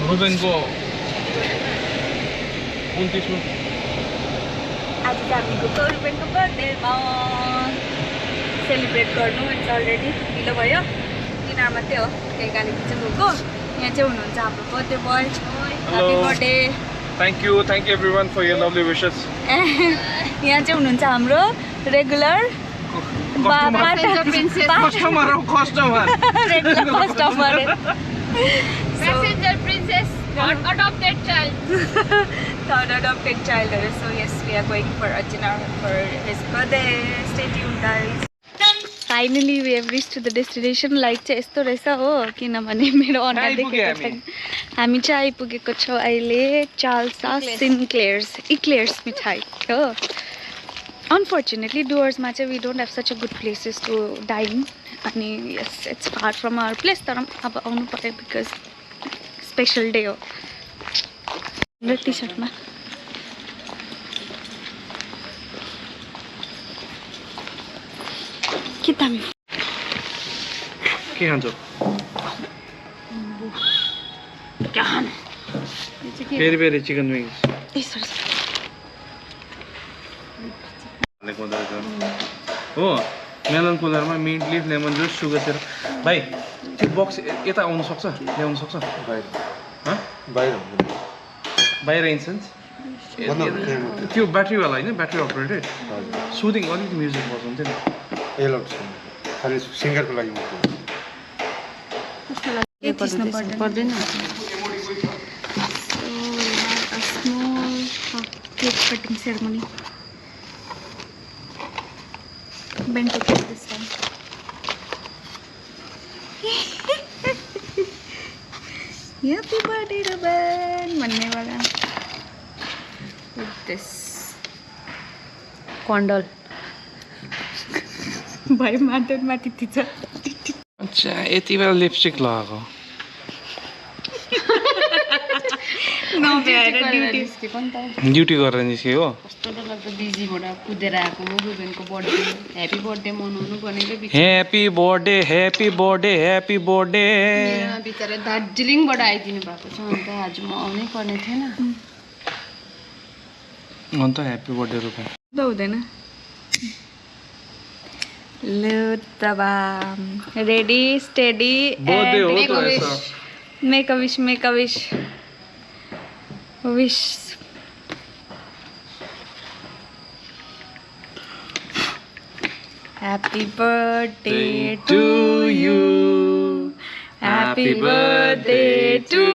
रुबेनको 29 आज चाहिँ हामी गएको रुबेनको बर्थडेमा सेलिब्रेट गर्नु इट्स अलरेडी ढिलो भयो डिनर मात्रै हो त्यही कारण चाहिँ गएको यहाँ चाहिँ हुनुहुन्छ हाम्रो birthday boy happy birthday Thank you everyone for your lovely wishes. यहाँ चाहिँ हुनुहुन्छ हाम्रो regular Customer regular customer Passenger princess, adopted child. third adopted child. So yes, we are going for a dinner for his birthday. Stay tuned, guys. Finally, we have reached to the destination. Like चाहिँ यस्तो रहेछ हो किनभने मेरो अनुहार देखेको छैन हामी चाहिँ आइपुगेको छौँ अहिले चाल्सा सिन्क्लेयर्स इक्लेयर्स मिठाई हो अनफर्चुनेटली डुवर्समा चाहिँ we don't have such a good places to dine अनि yes it's far from our place तर अब आउनु पर्यो बिकज स्पेसल डे हो र टी सर्टमा के दामी के खान्छौ पेरी पेरी चिकन विङ्स हो मेलन कुलरमा mint leaf lemon juice sugar syrup भाइ त्यो बक्स यता आउनु सक्छ ल्याउनु सक्छ बाहिर इन्सेन्स त्यो ब्याट्रीवाला होइन ब्याट्री अपरेटेड सुदिङ अलिकति म्युजिक बजाउँथ्यो नि एलाउड छैन खालि सिङ्गरको लागि मात्रै पर्दैन cake cutting ceremony bento cake this time happy birthday Ruben भन्ने वाला विथ दिस कन्डल भाइ माथि थिच अच्छा यति बेला लिपस्टिक लगाएको ड्युटी गरेर निस्क्यो हो कस्तो डरलाग्दो बिजीबाट कुदेर आएको म रुबेनको बर्थडे ह्याप्पी बर्थडे मनाउनु भनेको happy birthday happy birthday happy birthday बिचरा दार्जिलिङबाट आइदिनु भएको छ अन्त आज म आउनै पर्ने थिएन अन्त ह्याप्पी बर्थडे रुपे हुँदैन लु तबा रेडी स्टेडी बर्थडे हो त रहेछ make a wish wish happy birthday to you happy birthday to